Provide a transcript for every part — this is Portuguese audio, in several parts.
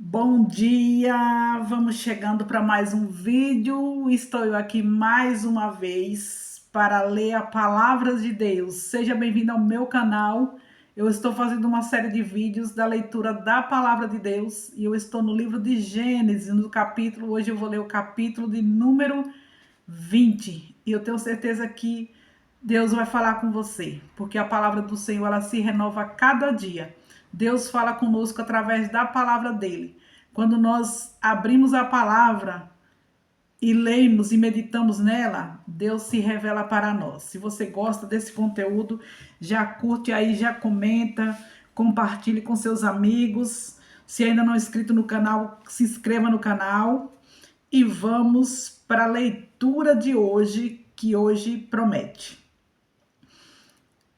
Bom dia, vamos chegando para mais um vídeo. Estou eu aqui mais uma vez para ler a palavra de Deus. Seja bem-vindo ao meu canal. Eu estou fazendo uma série de vídeos da leitura da palavra de Deus e eu estou no livro de Gênesis, no capítulo. Hoje eu vou ler o capítulo de número 20 e eu tenho certeza que Deus vai falar com você, porque a palavra do Senhor ela se renova a cada dia. Deus fala conosco através da palavra dele. Quando nós abrimos a palavra e lemos e meditamos nela, Deus se revela para nós. Se você gosta desse conteúdo, já curte aí, já comenta, compartilhe com seus amigos. Se ainda não é inscrito no canal, se inscreva no canal. E vamos para a leitura de hoje, que hoje promete.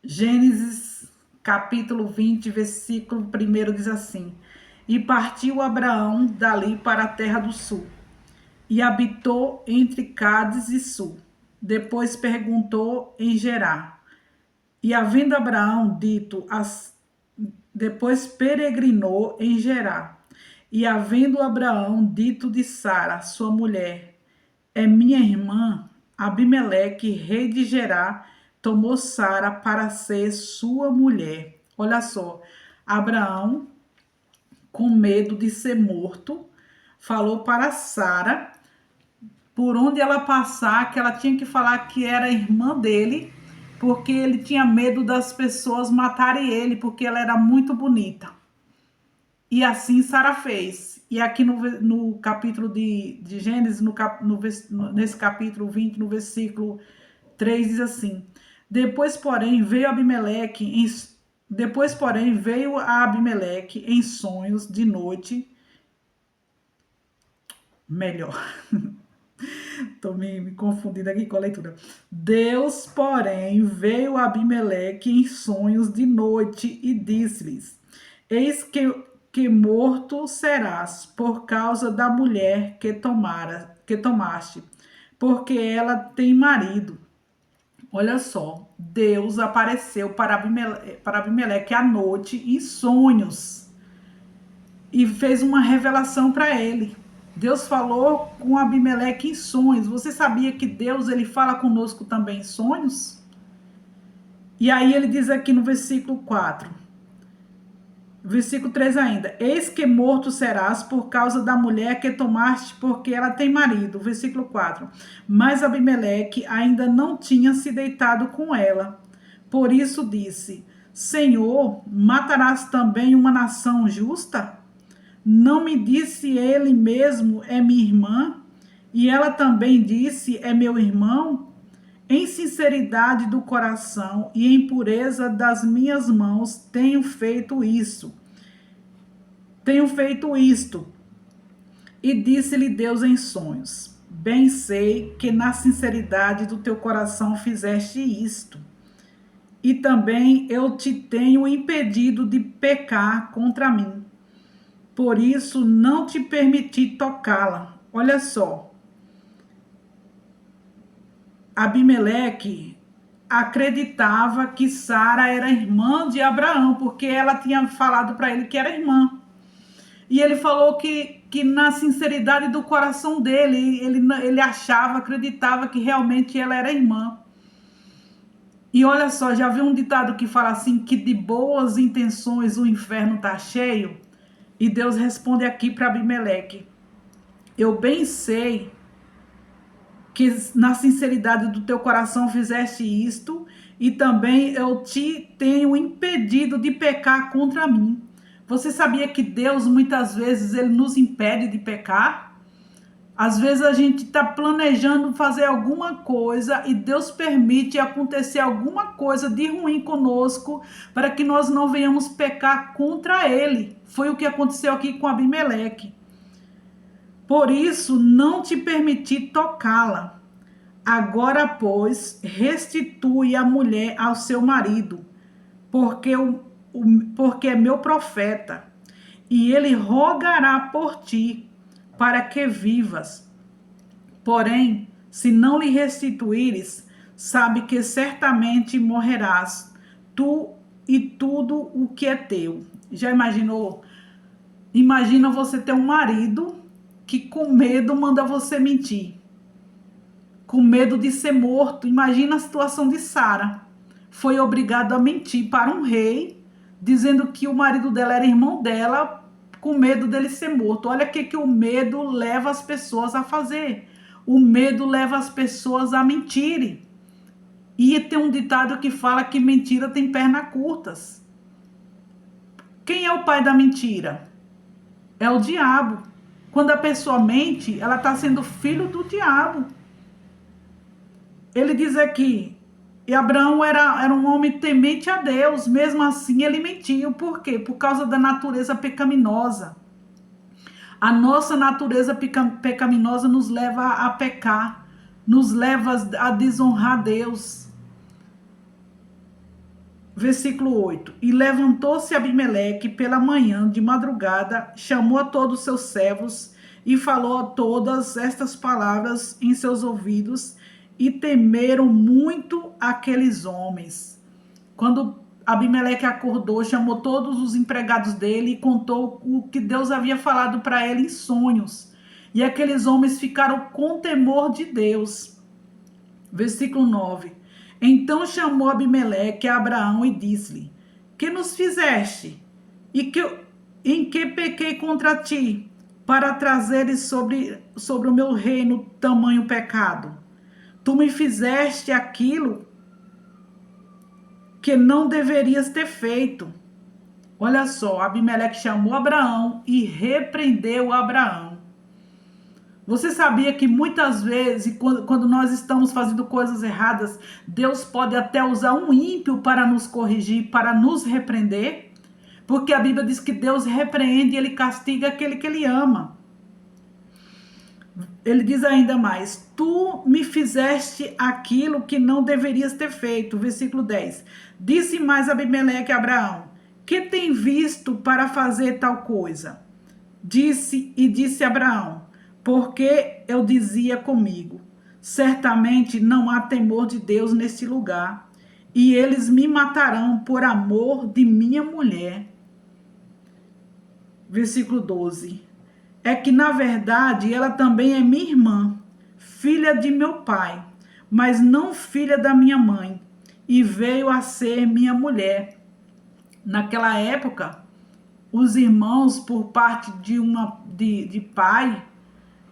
Gênesis capítulo 20, versículo 1 diz assim: E partiu Abraão dali para a terra do sul, e habitou entre Cádiz e Sul. Depois perguntou em Gerar. E havendo Abraão dito, depois peregrinou em Gerar. E havendo Abraão dito de Sara, sua mulher, é minha irmã, Abimeleque, rei de Gerar, tomou Sara para ser sua mulher. Olha só, Abraão, com medo de ser morto, falou para Sara, por onde ela passar, que ela tinha que falar que era irmã dele, porque ele tinha medo das pessoas matarem ele, porque ela era muito bonita. E assim Sara fez. E aqui no capítulo de Gênesis, nesse capítulo 20, no versículo 3, diz assim: Depois, porém, veio a Abimeleque em sonhos de noite. Melhor. Estou me confundindo aqui com a leitura. Deus, porém, veio a Abimeleque em sonhos de noite e disse-lhes: Eis que morto serás por causa da mulher que tomaste, porque ela tem marido. Olha só, Deus apareceu para Abimeleque à noite em sonhos e fez uma revelação para ele. Deus falou com Abimeleque em sonhos. Você sabia que Deus ele fala conosco também em sonhos? E aí ele diz aqui no versículo 4, versículo 3 ainda: Eis que morto serás por causa da mulher que tomaste, porque ela tem marido. Versículo 4. Mas Abimeleque ainda não tinha se deitado com ela. Por isso disse: Senhor, matarás também uma nação justa? Não me disse ele mesmo, é minha irmã? E ela também disse, é meu irmão? Em sinceridade do coração e em pureza das minhas mãos tenho feito isso. Tenho feito isto. E disse-lhe Deus em sonhos: Bem sei que na sinceridade do teu coração fizeste isto. E também eu te tenho impedido de pecar contra mim. Por isso não te permiti tocá-la. Olha só. Abimeleque acreditava que Sara era irmã de Abraão, porque ela tinha falado para ele que era irmã. E ele falou que na sinceridade do coração dele, ele achava, acreditava que realmente ela era irmã. E olha só, já viu um ditado que fala assim, que de boas intenções o inferno está cheio? E Deus responde aqui para Abimeleque: Eu bem sei que na sinceridade do teu coração fizeste isto, e também eu te tenho impedido de pecar contra mim. Você sabia que Deus muitas vezes ele nos impede de pecar? Às vezes a gente está planejando fazer alguma coisa e Deus permite acontecer alguma coisa de ruim conosco para que nós não venhamos pecar contra ele. Foi o que aconteceu aqui com Abimeleque. Por isso não te permiti tocá-la. Agora, pois, restitui a mulher ao seu marido, porque é meu profeta, e ele rogará por ti, para que vivas. Porém, se não lhe restituíres, sabe que certamente morrerás, tu e tudo o que é teu. Já imaginou? Imagina você ter um marido que com medo manda você mentir, com medo de ser morto. Imagina a situação de Sara. Foi obrigada a mentir para um rei, dizendo que o marido dela era irmão dela, com medo dele ser morto. Olha o que o medo leva as pessoas a fazer. O medo leva as pessoas a mentirem. E tem um ditado que fala que mentira tem pernas curtas. Quem é o pai da mentira? É o diabo. Quando a pessoa mente, ela está sendo filho do diabo. Ele diz aqui, e Abraão era um homem temente a Deus, mesmo assim ele mentiu. Por quê? Por causa da natureza pecaminosa. A nossa natureza pecaminosa nos leva a pecar, nos leva a desonrar Deus. Versículo 8. E levantou-se Abimeleque pela manhã, de madrugada, chamou a todos os seus servos e falou a todas estas palavras em seus ouvidos, e temeram muito aqueles homens. Quando Abimeleque acordou, chamou todos os empregados dele e contou o que Deus havia falado para ele em sonhos. E aqueles homens ficaram com temor de Deus. Versículo 9. Então chamou Abimeleque a Abraão e disse-lhe: que nos fizeste? Em que pequei contra ti, para trazeres sobre o meu reino tamanho pecado? Tu me fizeste aquilo que não deverias ter feito. Olha só, Abimeleque chamou Abraão e repreendeu Abraão. Você sabia que muitas vezes, quando nós estamos fazendo coisas erradas, Deus pode até usar um ímpio para nos corrigir, para nos repreender? Porque a Bíblia diz que Deus repreende e Ele castiga aquele que Ele ama. Ele diz ainda mais: tu me fizeste aquilo que não deverias ter feito. Versículo 10. Disse mais Abimeleque a Abraão: que tem visto para fazer tal coisa? Disse Abraão: porque eu dizia comigo: certamente não há temor de Deus neste lugar, e eles me matarão por amor de minha mulher. Versículo 12. É que, na verdade, ela também é minha irmã, filha de meu pai, mas não filha da minha mãe, e veio a ser minha mulher. Naquela época, os irmãos, por parte de pai,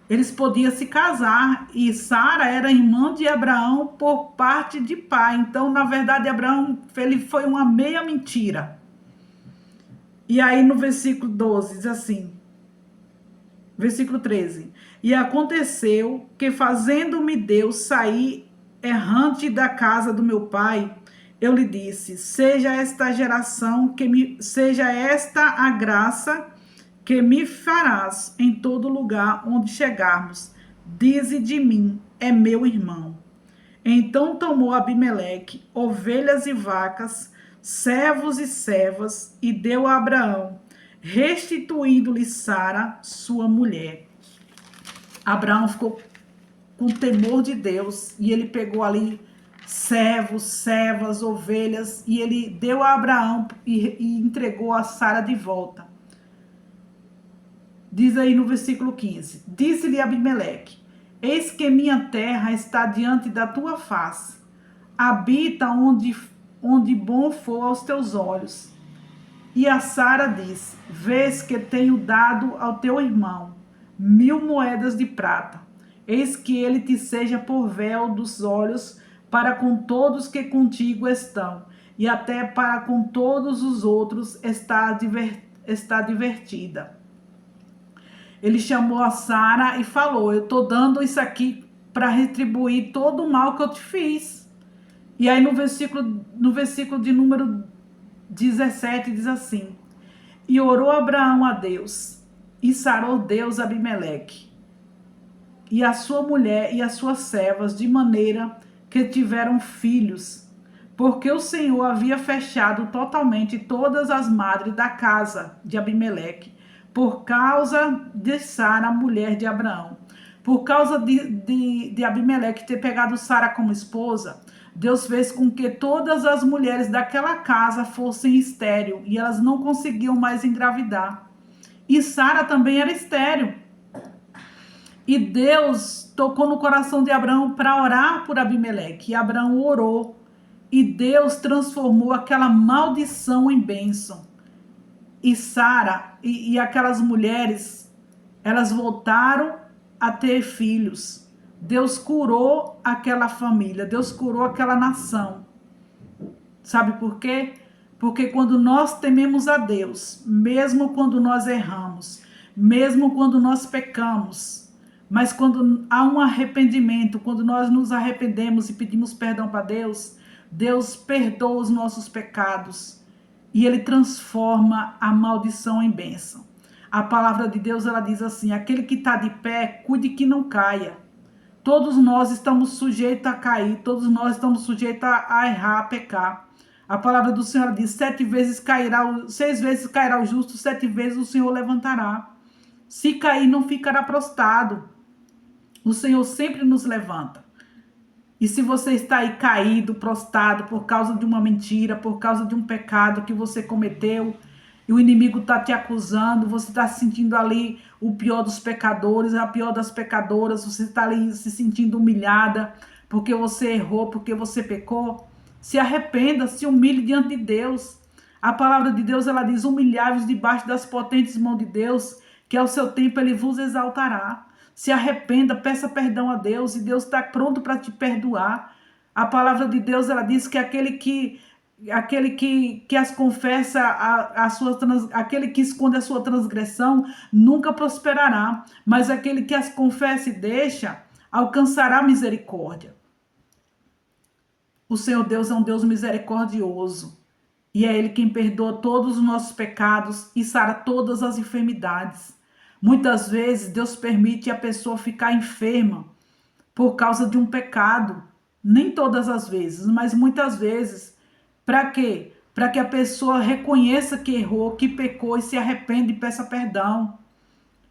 eles podiam se casar, e Sara era irmã de Abraão por parte de pai. Então, na verdade, Abraão, ele foi uma meia mentira. E aí no versículo 12 diz assim, versículo 13: e aconteceu que, fazendo-me Deus sair errante da casa do meu pai, eu lhe disse: seja esta a graça que me farás em todo lugar onde chegarmos. Dize de mim: é meu irmão. Então tomou Abimeleque ovelhas e vacas, servos e servas, e deu a Abraão, restituindo-lhe Sara, sua mulher. Abraão ficou com temor de Deus, e ele pegou ali servos, servas, ovelhas, e ele deu a Abraão e entregou a Sara de volta. Diz aí no versículo 15: disse-lhe Abimeleque: eis que minha terra está diante da tua face, habita onde bom for aos teus olhos. E a Sara disse: vês que tenho dado ao teu irmão 1000 moedas de prata, eis que ele te seja por véu dos olhos para com todos que contigo estão, e até para com todos os outros está divertida. Ele chamou a Sara e falou: eu estou dando isso aqui para retribuir todo o mal que eu te fiz. E aí no versículo de número 17 diz assim: e orou Abraão a Deus, e sarou Deus Abimeleque e a sua mulher e as suas servas, de maneira que tiveram filhos, porque o Senhor havia fechado totalmente todas as madres da casa de Abimeleque, por causa de Sara, mulher de Abraão. Por causa de Abimeleque ter pegado Sara como esposa, Deus fez com que todas as mulheres daquela casa fossem estéreis, e elas não conseguiam mais engravidar. E Sara também era estéril. E Deus tocou no coração de Abraão para orar por Abimeleque. E Abraão orou. E Deus transformou aquela maldição em bênção. E Sara e aquelas mulheres, elas voltaram a ter filhos. Deus curou aquela família. Deus curou aquela nação. Sabe por quê? Porque quando nós tememos a Deus, mesmo quando nós erramos, mesmo quando nós pecamos, mas quando há um arrependimento, quando nós nos arrependemos e pedimos perdão para Deus, Deus perdoa os nossos pecados e Ele transforma a maldição em bênção. A palavra de Deus, ela diz assim: aquele que está de pé, cuide que não caia. Todos nós estamos sujeitos a cair, todos nós estamos sujeitos a errar, a pecar. A palavra do Senhor diz: 6 vezes cairá o justo, 7 vezes o Senhor levantará. Se cair, não ficará prostrado. O Senhor sempre nos levanta. E se você está aí caído, prostrado, por causa de uma mentira, por causa de um pecado que você cometeu, e o inimigo está te acusando, você está se sentindo ali o pior dos pecadores, a pior das pecadoras, você está ali se sentindo humilhada, porque você errou, porque você pecou, se arrependa, se humilhe diante de Deus. A palavra de Deus, ela diz: humilhai-vos debaixo das potentes mãos de Deus, que ao seu tempo Ele vos exaltará. Se arrependa, peça perdão a Deus, e Deus está pronto para te perdoar. A palavra de Deus, ela diz que aquele que as confessa, aquele que esconde a sua transgressão, nunca prosperará, mas aquele que as confessa e deixa, alcançará misericórdia. O Senhor Deus é um Deus misericordioso, e é Ele quem perdoa todos os nossos pecados e sara todas as enfermidades. Muitas vezes Deus permite a pessoa ficar enferma por causa de um pecado. Nem todas as vezes, mas muitas vezes. Para quê? Para que a pessoa reconheça que errou, que pecou e se arrependa e peça perdão.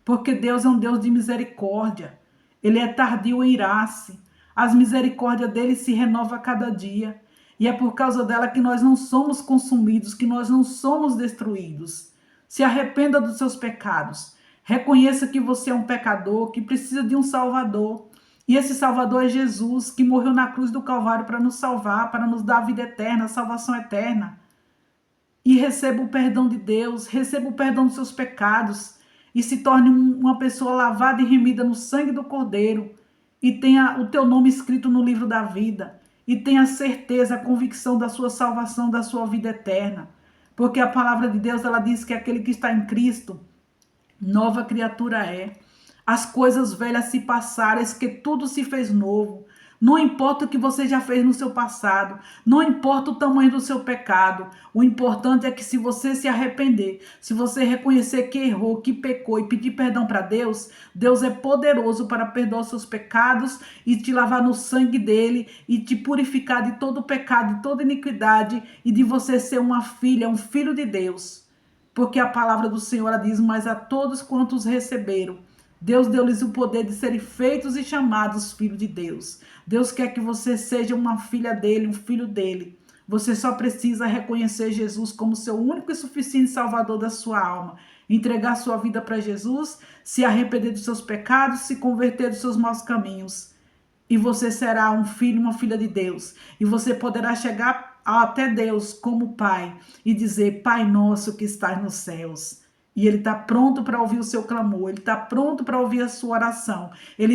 Porque Deus é um Deus de misericórdia. Ele é tardio em irar-se. As misericórdias dele se renovam a cada dia. E é por causa dela que nós não somos consumidos, que nós não somos destruídos. Se arrependa dos seus pecados. Reconheça que você é um pecador, que precisa de um Salvador. E esse Salvador é Jesus, que morreu na cruz do Calvário para nos salvar, para nos dar a vida eterna, a salvação eterna. E receba o perdão de Deus, receba o perdão dos seus pecados e se torne uma pessoa lavada e remida no sangue do Cordeiro e tenha o teu nome escrito no livro da vida e tenha certeza, a convicção da sua salvação, da sua vida eterna. Porque a palavra de Deus, ela diz que aquele que está em Cristo, nova criatura é. As coisas velhas se passaram, eis que tudo se fez novo. Não importa o que você já fez no seu passado, não importa o tamanho do seu pecado, o importante é que se você se arrepender, se você reconhecer que errou, que pecou e pedir perdão para Deus, Deus é poderoso para perdoar os seus pecados e te lavar no sangue dele e te purificar de todo pecado, de toda iniquidade e de você ser uma filha, um filho de Deus. Porque a palavra do Senhor ela diz: mas a todos quantos receberam, Deus deu-lhes o poder de serem feitos e chamados filhos de Deus. Deus quer que você seja uma filha dele, um filho dele. Você só precisa reconhecer Jesus como seu único e suficiente Salvador da sua alma. Entregar sua vida para Jesus, se arrepender dos seus pecados, se converter dos seus maus caminhos. E você será um filho, uma filha de Deus. E você poderá chegar até Deus como Pai e dizer: Pai nosso que estás nos céus. E Ele está pronto para ouvir o seu clamor, Ele está pronto para ouvir a sua oração. Ele